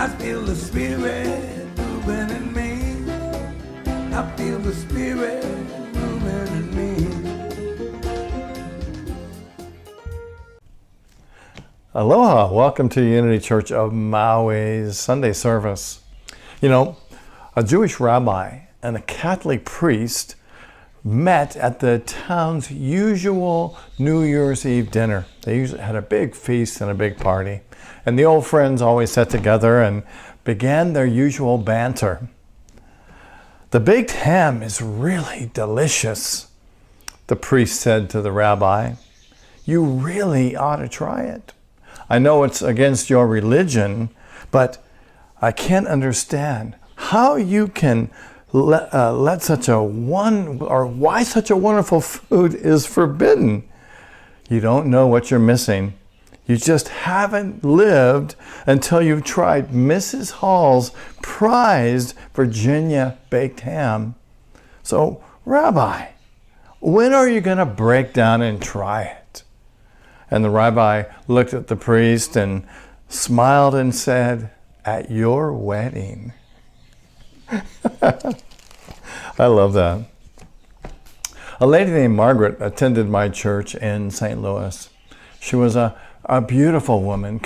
I feel the Spirit moving in me. I feel the Spirit moving in me. Aloha, welcome to Unity Church of Maui's Sunday service. You know, a Jewish rabbi and a Catholic priest met at the town's usual New Year's Eve dinner. They usually had a big feast and a big party. And the old friends always sat together and began their usual banter. "The baked ham is really delicious," the priest said to the rabbi. "You really ought to try it. I know it's against your religion, but I can't understand how you can let such a why such a wonderful food is forbidden. You don't know what you're missing. You just haven't lived until you've tried Mrs. Hall's prized Virginia baked ham. So, Rabbi, when are you going to break down and try it?" And the rabbi looked at the priest and smiled and said, "At your wedding." I love that. A lady named Margaret attended my church in St. Louis. She was a beautiful woman,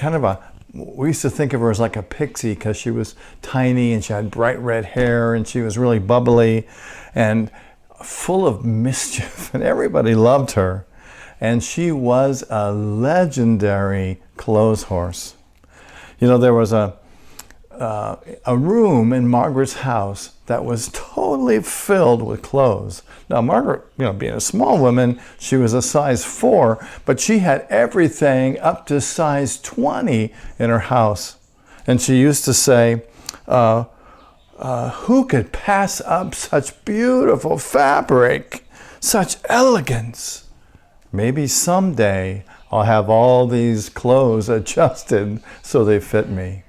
we used to think of her as like a pixie because she was tiny and she had bright red hair and she was really bubbly and full of mischief, and everybody loved her. And she was a legendary clothes horse. You know, there was a room in Margaret's house that was totally filled with clothes. Now, Margaret, being a small woman, she was a size 4, but she had everything up to size 20 in her house. And she used to say, "Who could pass up such beautiful fabric, such elegance? Maybe someday I'll have all these clothes adjusted so they fit me."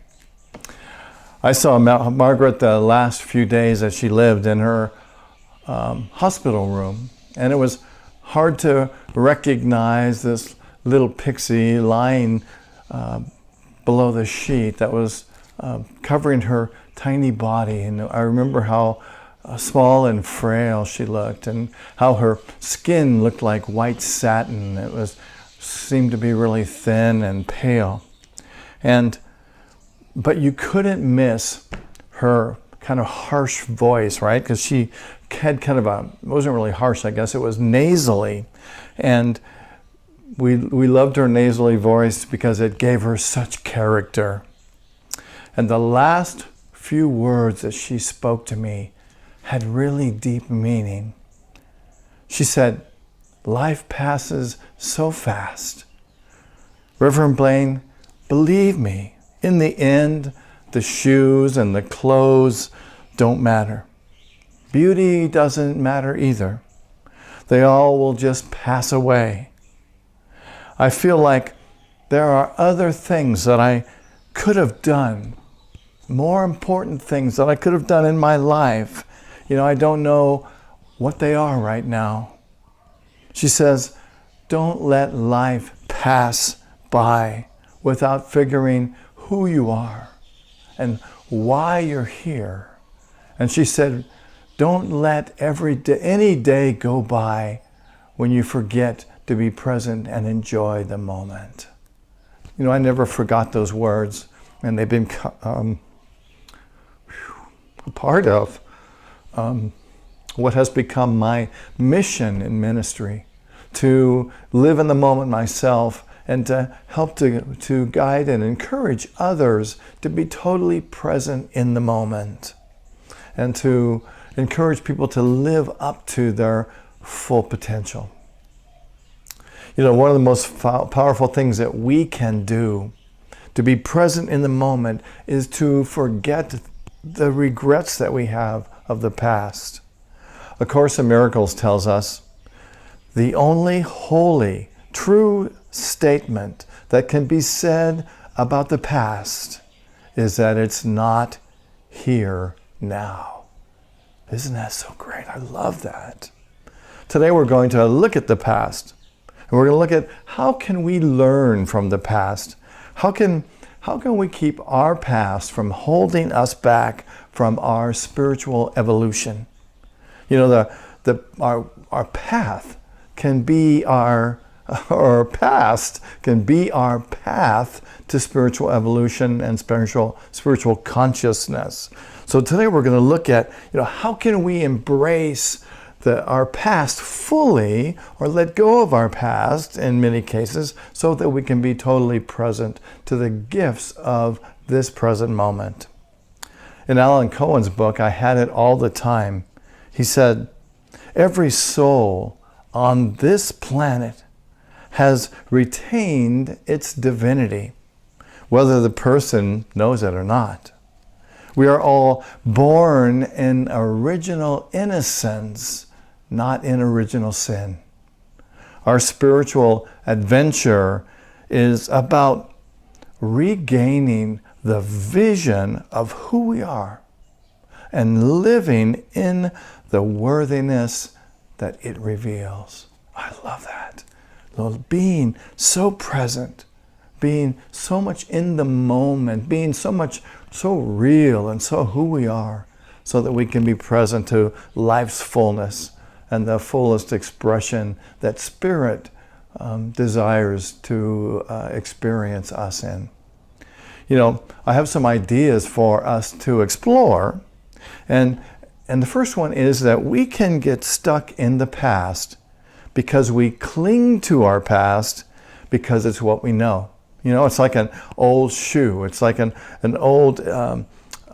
I saw Margaret the last few days that she lived in her hospital room, and it was hard to recognize this little pixie lying below the sheet that was covering her tiny body. And I remember how small and frail she looked, and how her skin looked like white satin. It seemed to be really thin and pale. But you couldn't miss her kind of harsh voice, right? Because she had it wasn't really harsh, I guess. It was nasally. And we loved her nasally voice because it gave her such character. And the last few words that she spoke to me had really deep meaning. She said, "Life passes so fast. Reverend Blaine, believe me, in the end, the shoes and the clothes don't matter. Beauty doesn't matter either. They all will just pass away. I feel like there are other things that I could have done, more important things that I could have done in my life. I don't know what they are right now." She says, "Don't let life pass by without figuring who you are and why you're here." And she said, "Don't let any day go by when you forget to be present and enjoy the moment." I never forgot those words, and they've been a part of what has become my mission in ministry, to live in the moment myself and to help to guide and encourage others to be totally present in the moment, and to encourage people to live up to their full potential. One of the most powerful things that we can do to be present in the moment is to forget the regrets that we have of the past. A Course in Miracles tells us, "The only holy, true statement that can be said about the past is that it's not here now." Isn't that so great? I love that. Today we're going to look at the past, and we're going to look at how can we learn from the past? How can how can we keep our past from holding us back from our spiritual evolution? You know, our path can be our past can be our path to spiritual evolution and spiritual consciousness. So today we're going to look at, how can we embrace our past fully, or let go of our past in many cases, so that we can be totally present to the gifts of this present moment. In Alan Cohen's book, I Had It All the Time, he said, every soul on this planet has retained its divinity, whether the person knows it or not. We are all born in original innocence, not in original sin. Our spiritual adventure is about regaining the vision of who we are and living in the worthiness that it reveals. I love that. Being so present, being so much in the moment, being so real and so who we are, so that we can be present to life's fullness and the fullest expression that Spirit desires to experience us in. I have some ideas for us to explore, and the first one is that we can get stuck in the past because we cling to our past because it's what we know. It's like an old shoe. It's like an old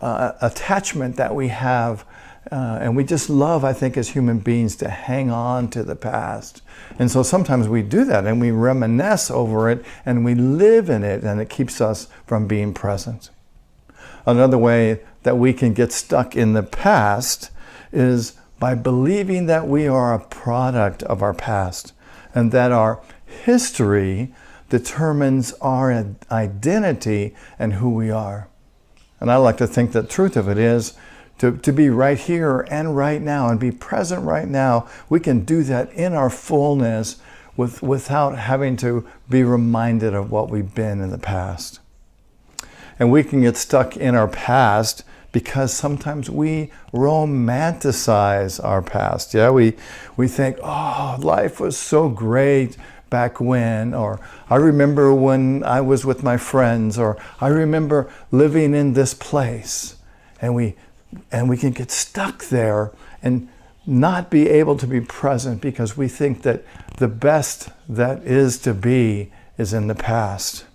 attachment that we have. And we just love, I think, as human beings, to hang on to the past. And so sometimes we do that and we reminisce over it and we live in it, and it keeps us from being present. Another way that we can get stuck in the past is by believing that we are a product of our past and that our history determines our identity and who we are. And I like to think the truth of it is to be right here and right now and be present right now. We can do that in our fullness without having to be reminded of what we've been in the past. And we can get stuck in our past because sometimes we romanticize our past. Yeah, we think, oh, life was so great back when, or I remember when I was with my friends, or I remember living in this place. And we can get stuck there and not be able to be present because we think that the best that is to be is in the past.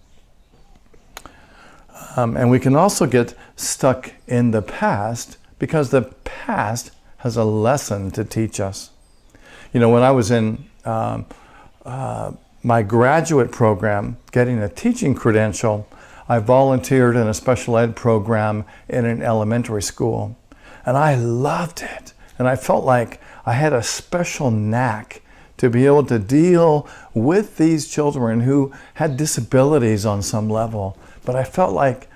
And we can also get stuck in the past because the past has a lesson to teach us. When I was in my graduate program, getting a teaching credential, I volunteered in a special ed program in an elementary school. And I loved it. And I felt like I had a special knack to be able to deal with these children who had disabilities on some level. But I felt like,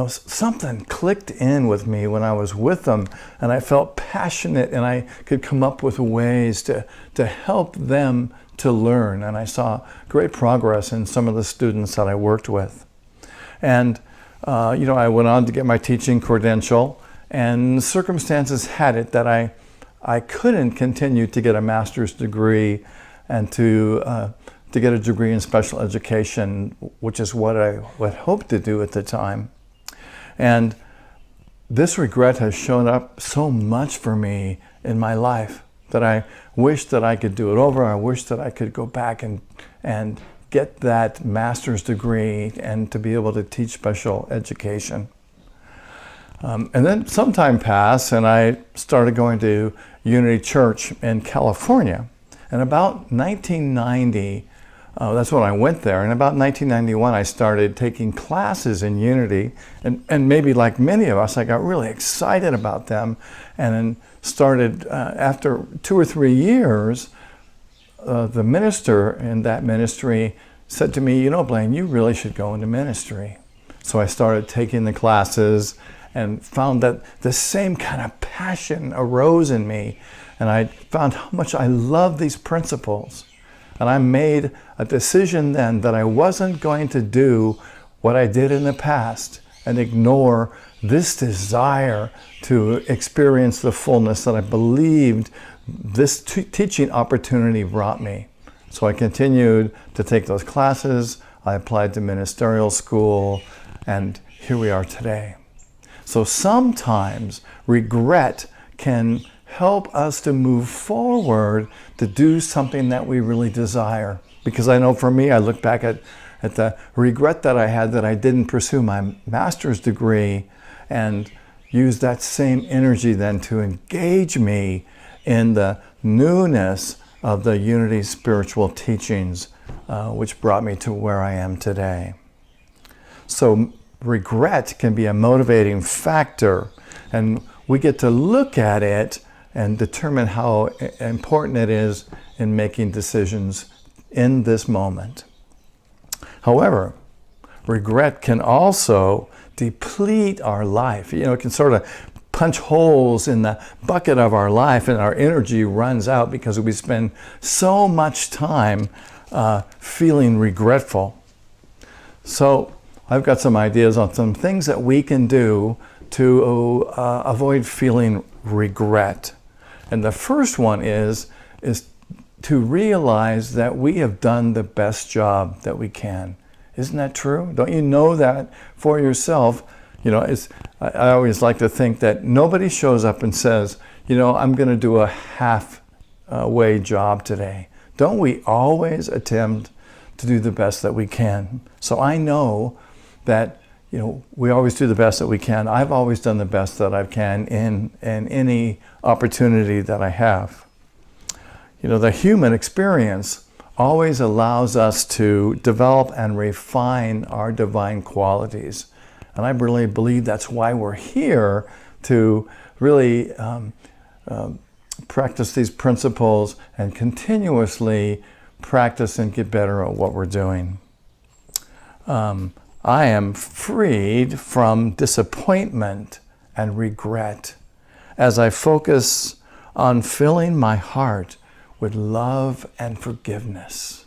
something clicked in with me when I was with them, and I felt passionate, and I could come up with ways to help them to learn. And I saw great progress in some of the students that I worked with. And, I went on to get my teaching credential, and circumstances had it that I couldn't continue to get a master's degree and to get a degree in special education, which is what I would hope to do at the time. And this regret has shown up so much for me in my life that I wish that I could do it over. I wish that I could go back and get that master's degree and to be able to teach special education. And then some time passed, and I started going to Unity Church in California. And about 1990, that's when I went there. And about 1991, I started taking classes in Unity. And maybe like many of us, I got really excited about them. And then started, after 2 or 3 years, the minister in that ministry said to me, Blaine, you really should go into ministry. So I started taking the classes and found that the same kind of passion arose in me. And I found how much I love these principles. And I made a decision then that I wasn't going to do what I did in the past and ignore this desire to experience the fullness that I believed this teaching opportunity brought me. So I continued to take those classes. I applied to ministerial school, and here we are today. So sometimes regret can help us to move forward to do something that we really desire. Because I know for me, I look back at the regret that I had that I didn't pursue my master's degree and use that same energy then to engage me in the newness of the Unity spiritual teachings, which brought me to where I am today. So regret can be a motivating factor, and we get to look at it and determine how important it is in making decisions in this moment. However, regret can also deplete our life. It can sort of punch holes in the bucket of our life, and our energy runs out because we spend so much time feeling regretful. So I've got some ideas on some things that we can do to avoid feeling regret. And the first one is to realize that we have done the best job that we can. Isn't that true? Don't you know that for yourself? I always like to think that nobody shows up and says, I'm going to do a halfway job today. Don't we always attempt to do the best that we can? So I know that, we always do the best that we can. I've always done the best that I can in any opportunity that I have. The human experience always allows us to develop and refine our divine qualities. And I really believe that's why we're here, to really practice these principles and continuously practice and get better at what we're doing. I am freed from disappointment and regret as I focus on filling my heart with love and forgiveness.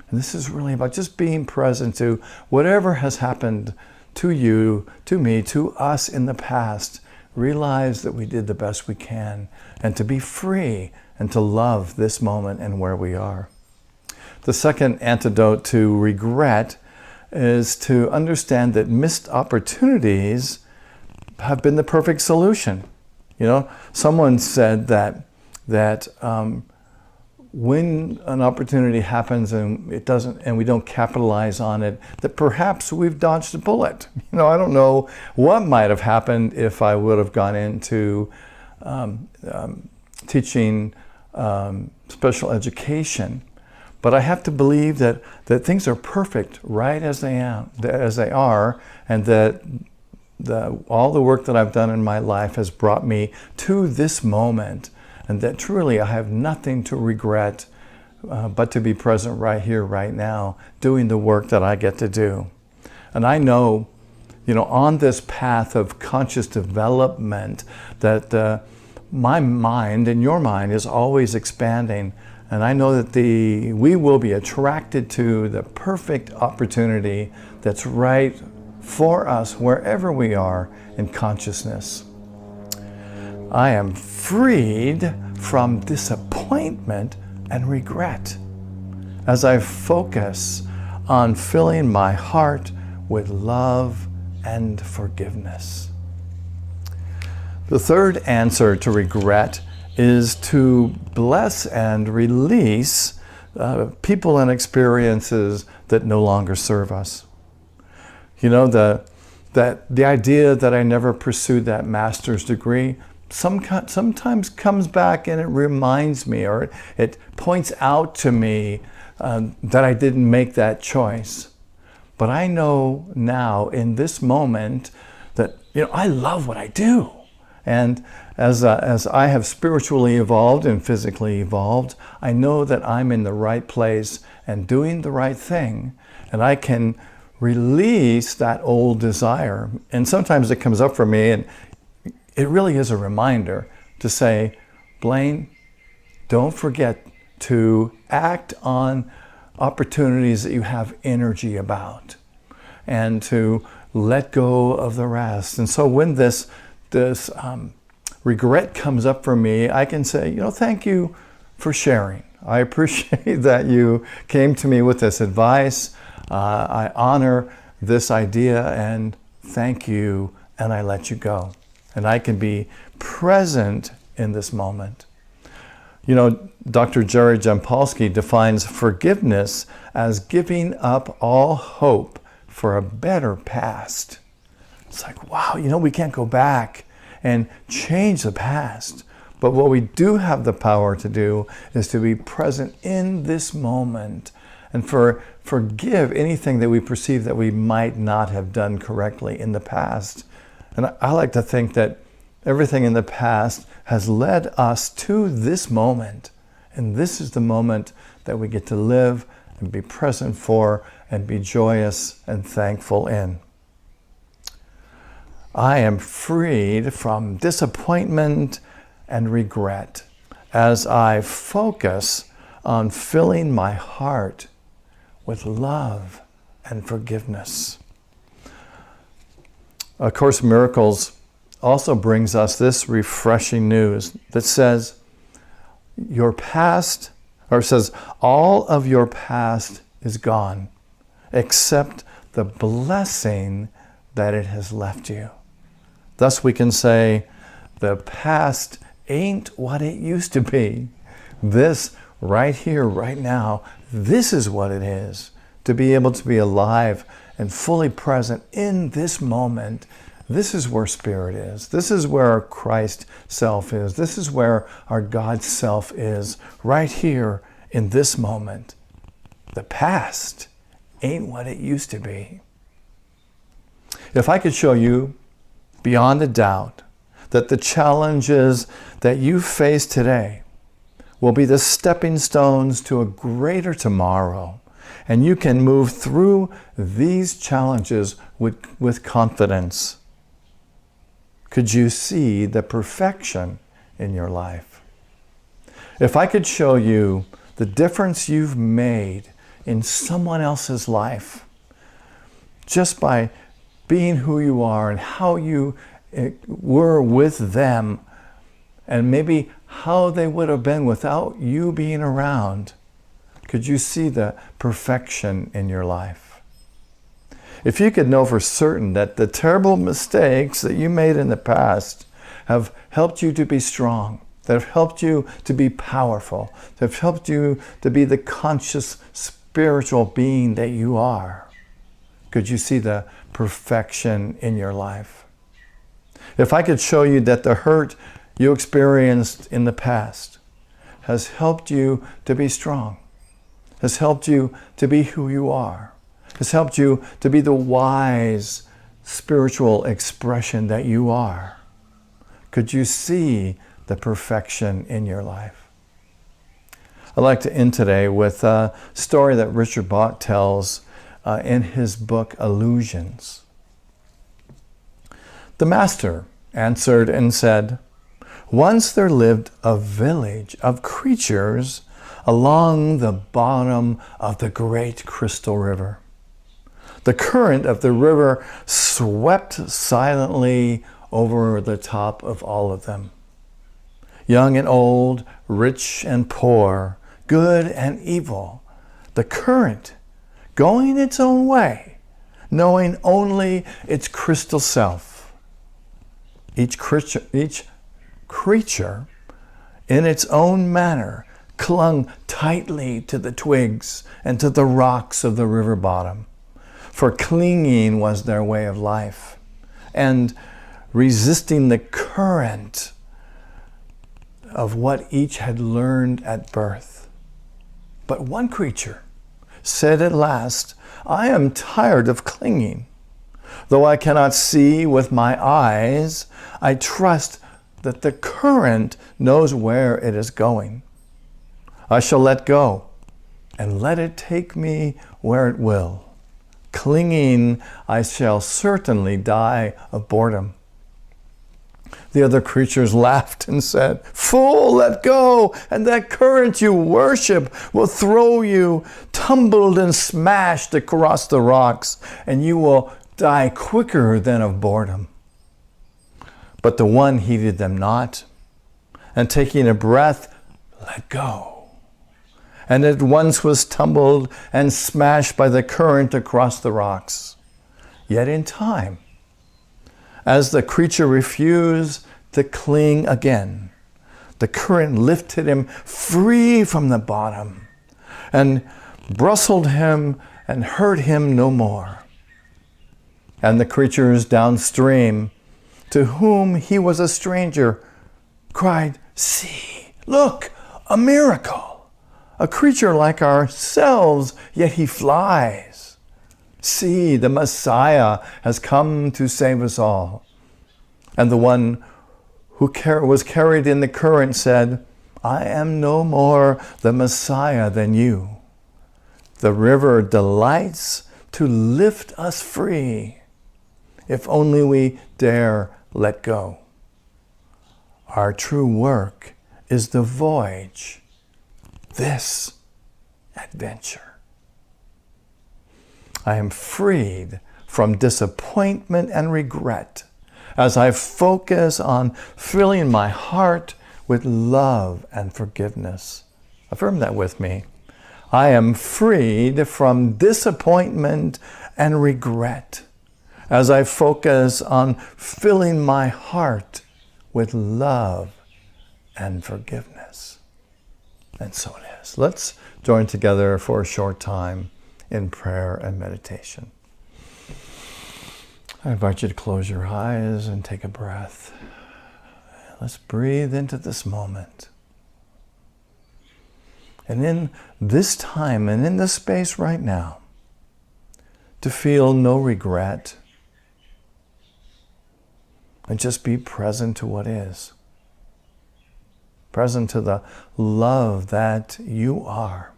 And this is really about just being present to whatever has happened to you, to me, to us in the past. Realize that we did the best we can, and to be free and to love this moment and where we are. The second antidote to regret is to understand that missed opportunities have been the perfect solution. Someone said that when an opportunity happens and it doesn't, and we don't capitalize on it, that perhaps we've dodged a bullet. I don't know what might have happened if I would have gone into teaching special education, but I have to believe that things are perfect right as they are, and that all the work that I've done in my life has brought me to this moment. And that truly I have nothing to regret but to be present right here, right now, doing the work that I get to do. And I know, on this path of conscious development, that my mind and your mind is always expanding. And I know that we will be attracted to the perfect opportunity that's right for us wherever we are in consciousness. I am freed from disappointment and regret as I focus on filling my heart with love and forgiveness. The third answer to regret is to bless and release people and experiences that no longer serve us. The idea that I never pursued that master's degree sometimes comes back, and it reminds me, or it points out to me that I didn't make that choice. But I know now in this moment that I love what I do. And as I have spiritually evolved and physically evolved, I know that I'm in the right place and doing the right thing, and I can release that old desire. And sometimes it comes up for me, and it really is a reminder to say, Blaine, don't forget to act on opportunities that you have energy about. and to let go of the rest. And so when this regret comes up for me, I can say, thank you for sharing. I appreciate that you came to me with this advice. I honor this idea, and thank you, and I let you go. And I can be present in this moment. Dr. Jerry Jampolsky defines forgiveness as giving up all hope for a better past. It's like, wow, we can't go back and change the past. But what we do have the power to do is to be present in this moment and forgive anything that we perceive that we might not have done correctly in the past. And I like to think that everything in the past has led us to this moment. And this is the moment that we get to live and be present for and be joyous and thankful in. I am freed from disappointment and regret as I focus on filling my heart with love and forgiveness. A Course in Miracles also brings us this refreshing news that says, all of your past is gone, except the blessing that it has left you. Thus we can say, the past ain't what it used to be. This right here, right now, this is what it is. To be able to be alive and fully present in this moment. This is where Spirit is. This is where our Christ self is. This is where our God self is, right here in this moment. The past ain't what it used to be. If I could show you beyond a doubt that the challenges that you face today will be the stepping stones to a greater tomorrow, and you can move through these challenges with confidence, could you see the perfection in your life? If I could show you the difference you've made in someone else's life, just by being who you are and how you were with them, and maybe how they would have been without you being around, could you see the perfection in your life? If you could know for certain that the terrible mistakes that you made in the past have helped you to be strong, that have helped you to be powerful, that have helped you to be the conscious spiritual being that you are, could you see the perfection in your life? If I could show you that the hurt you experienced in the past has helped you to be strong, has helped you to be who you are, has helped you to be the wise spiritual expression that you are, could you see the perfection in your life? I'd like to end today with a story that Richard Bach tells in his book, Illusions. The master answered and said, "Once there lived a village of creatures along the bottom of the great crystal river. The current of the river swept silently over the top of all of them. Young and old, rich and poor, good and evil, the current going its own way, knowing only its crystal self. Each creature in its own manner clung tightly to the twigs and to the rocks of the river bottom, for clinging was their way of life, and resisting the current of what each had learned at birth. But one creature said at last, 'I am tired of clinging. Though I cannot see with my eyes, I trust that the current knows where it is going. I shall let go and let it take me where it will. Clinging, I shall certainly die of boredom.' The other creatures laughed and said, "Fool, let go, and that current you worship will throw you tumbled and smashed across the rocks, and you will die quicker than of boredom." But the one heeded them not, and taking a breath, let go, and at once was tumbled and smashed by the current across the rocks. Yet in time, as the creature refused to cling again, the current lifted him free from the bottom and bristled him and hurt him no more. And the creatures downstream, to whom he was a stranger, cried, "See, look, a miracle! A creature like ourselves, yet he flies. See, the Messiah has come to save us all." And the one who was carried in the current said, "I am no more the Messiah than you. The river delights to lift us free, if only we dare let go. Our true work is the voyage, this adventure. I am freed from disappointment and regret as I focus on filling my heart with love and forgiveness." Affirm that with me. I am freed from disappointment and regret as I focus on filling my heart with love and forgiveness. And so it is. Let's join together for a short time in prayer and meditation. I invite you to close your eyes and take a breath. Let's breathe into this moment. And in this time and in this space right now, to feel no regret and just be present to what is. Present to the love that you are,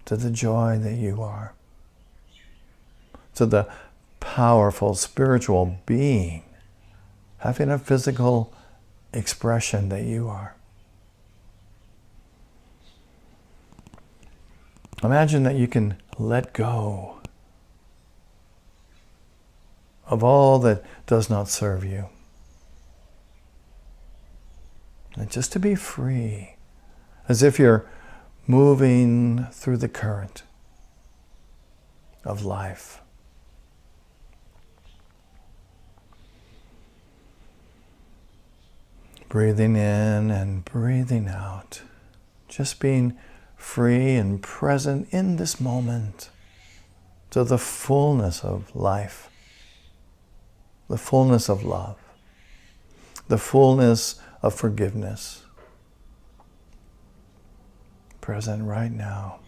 to the joy that you are, to the powerful spiritual being having a physical expression that you are. Imagine that you can let go of all that does not serve you. And just to be free, as if you're moving through the current of life. Breathing in and breathing out. Just being free and present in this moment to the fullness of life, the fullness of love, the fullness of forgiveness. Present right now.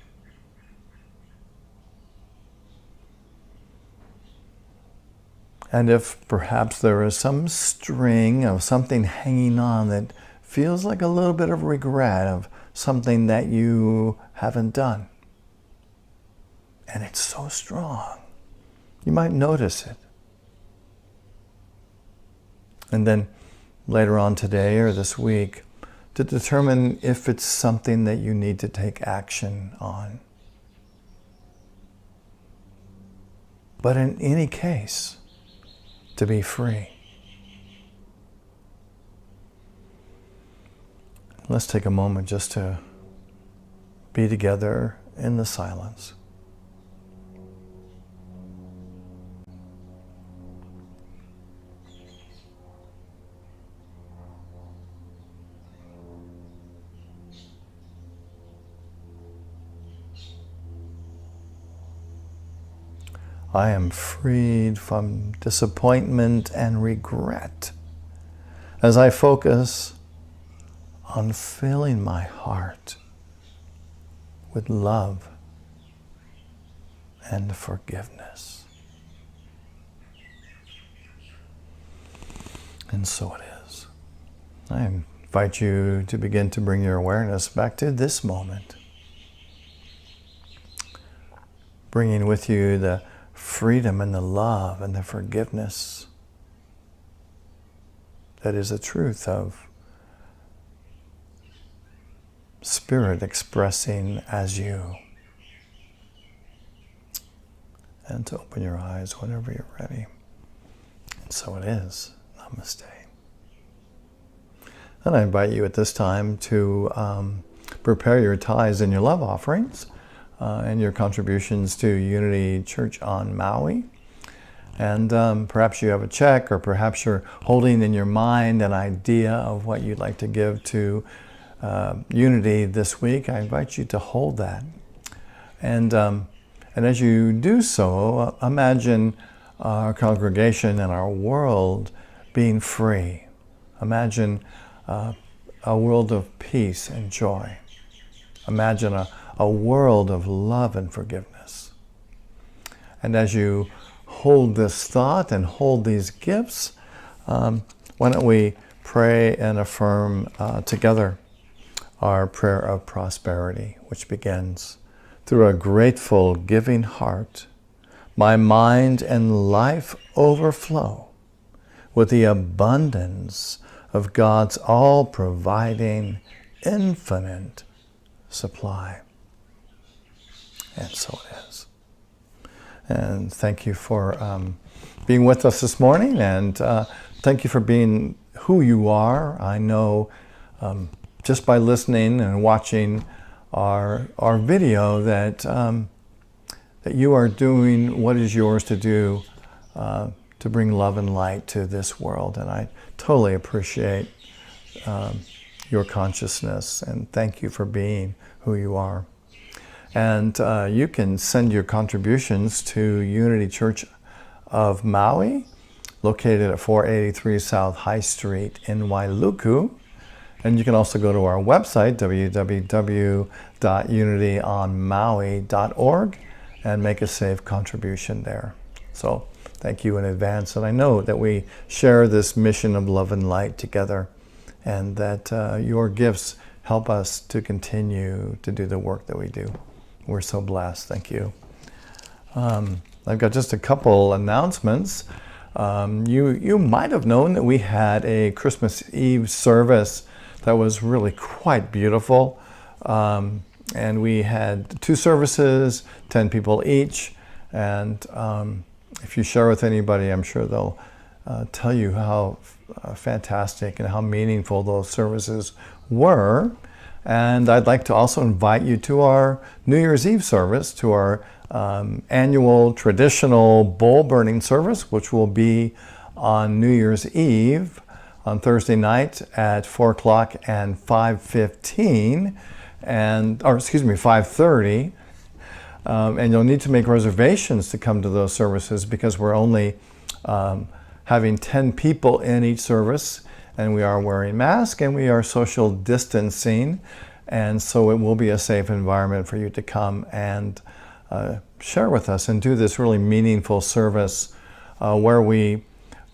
And if perhaps there is some string of something hanging on that feels like a little bit of regret of something that you haven't done, and it's so strong, you might notice it. And then later on today or this week, to determine if it's something that you need to take action on. But in any case, to be free. Let's take a moment just to be together in the silence. I am freed from disappointment and regret as I focus on filling my heart with love and forgiveness. And so it is. I invite you to begin to bring your awareness back to this moment, bringing with you the freedom and the love and the forgiveness that is the truth of Spirit expressing as you. And to open your eyes whenever you're ready. And so it is. Namaste. And I invite you at this time to prepare your tithes and your love offerings and your contributions to Unity Church on Maui. And perhaps you have a check, or perhaps you're holding in your mind an idea of what you'd like to give to Unity this week. I invite you to hold that. And as you do so, imagine our congregation and our world being free. Imagine a world of peace and joy. Imagine a world of love and forgiveness. And as you hold this thought and hold these gifts, why don't we pray and affirm together our prayer of prosperity, which begins, through a grateful, giving heart, my mind and life overflow with the abundance of God's all-providing, infinite supply. And so it is. And thank you for being with us this morning, and thank you for being who you are. I know just by listening and watching our video that that you are doing what is yours to do to bring love and light to this world. And I totally appreciate your consciousness, and thank you for being who you are. And you can send your contributions to Unity Church of Maui, located at 483 South High Street in Wailuku. And you can also go to our website, www.unityonmaui.org, and make a safe contribution there. So thank you in advance. And I know that we share this mission of love and light together, and that your gifts help us to continue to do the work that we do. We're so blessed. Thank you. I've got just a couple announcements. You might have known that we had a Christmas Eve service that was really quite beautiful. And we had 2 services, 10 people each. And if you share with anybody, I'm sure they'll tell you how fantastic and how meaningful those services were. And I'd like to also invite you to our New Year's Eve service, to our annual traditional bowl burning service, which will be on New Year's Eve on Thursday night at 4 o'clock and 5:15, or 5:30. And you'll need to make reservations to come to those services, because we're only having 10 people in each service, and we are wearing masks and we are social distancing. And so it will be a safe environment for you to come and share with us and do this really meaningful service where we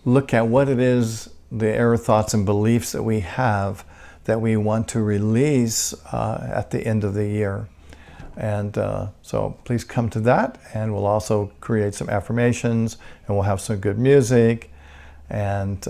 look at what it is, the error thoughts and beliefs that we have that we want to release at the end of the year. And so please come to that, and we'll also create some affirmations, and we'll have some good music, and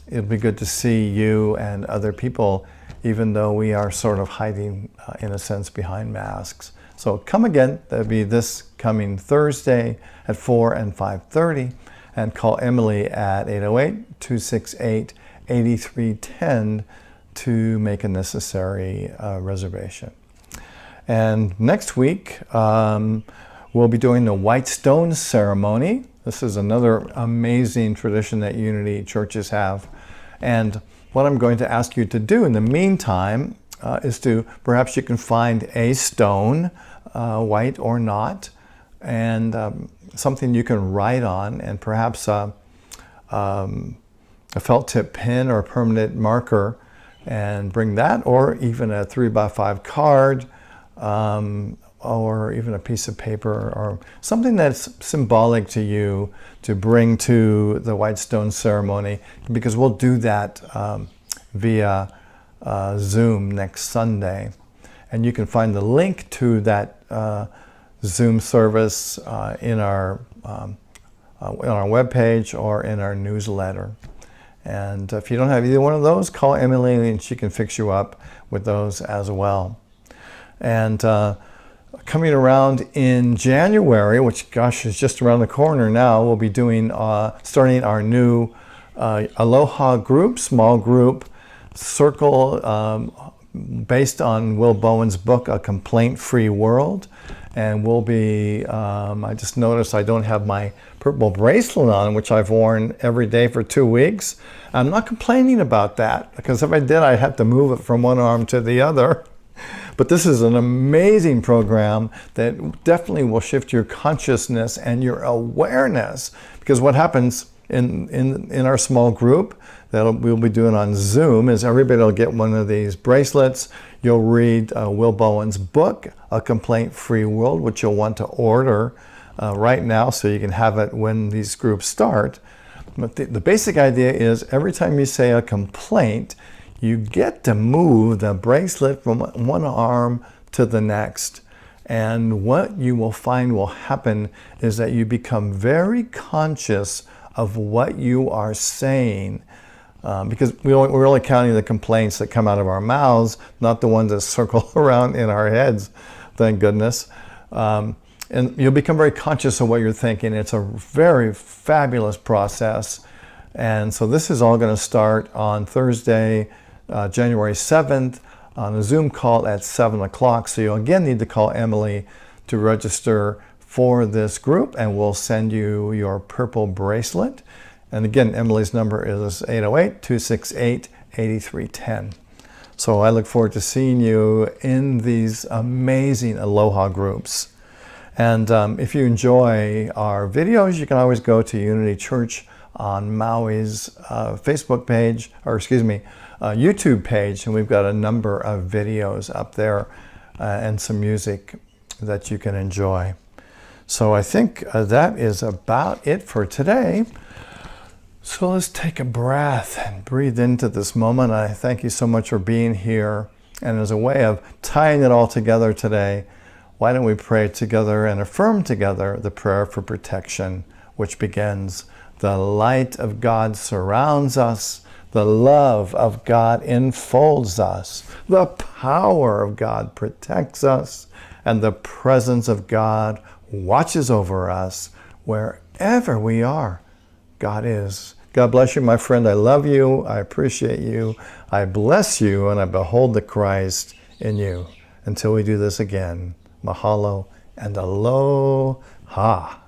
it'll be good to see you and other people, even though we are sort of hiding, in a sense, behind masks. So come again. That'll be this coming Thursday at 4 and 5:30, and call Emily at 808-268-8310 to make a necessary reservation. And next week, we'll be doing the White Stone Ceremony. This is another amazing tradition that Unity churches have. And what I'm going to ask you to do in the meantime is to, perhaps you can find a stone, white or not, and something you can write on, and perhaps a felt tip pen or a permanent marker, and bring that, or even a 3x5 card, or even a piece of paper, or something that's symbolic to you to bring to the White Stone Ceremony, because we'll do that via Zoom next Sunday. And you can find the link to that Zoom service in our webpage or in our newsletter. And if you don't have either one of those, call Emily and she can fix you up with those as well. And coming around in January, which gosh is just around the corner now, we'll be doing starting our new Aloha group, small group circle based on Will Bowen's book, A Complaint-Free World. And we'll be, I just noticed I don't have my purple bracelet on, which I've worn every day for 2 weeks. I'm not complaining about that, because if I did, I'd have to move it from one arm to the other. But this is an amazing program that definitely will shift your consciousness and your awareness. Because what happens in our small group that we'll be doing on Zoom is everybody will get one of these bracelets. You'll read Will Bowen's book, A Complaint-Free World, which you'll want to order right now so you can have it when these groups start. But the basic idea is every time you say a complaint, you get to move the bracelet from one arm to the next. And what you will find will happen is that you become very conscious of what you are saying. Because we're only counting the complaints that come out of our mouths, not the ones that circle around in our heads, thank goodness. And you'll become very conscious of what you're thinking. It's a very fabulous process. And so this is all going to start on Thursday, January 7th, on a Zoom call at 7 o'clock. So you'll again need to call Emily to register for this group, and we'll send you your purple bracelet. And again, Emily's number is 808-268-8310. So I look forward to seeing you in these amazing Aloha groups. And if you enjoy our videos, you can always go to Unity Church on Maui's Facebook page, or excuse me, YouTube page. And we've got a number of videos up there and some music that you can enjoy. So I think that is about it for today. So let's take a breath and breathe into this moment. I thank you so much for being here. And as a way of tying it all together today, why don't we pray together and affirm together the prayer for protection, which begins, the light of God surrounds us, the love of God enfolds us, the power of God protects us, and the presence of God watches over us wherever we are. God is. God bless you, my friend. I love you. I appreciate you. I bless you, and I behold the Christ in you. Until we do this again, mahalo and aloha.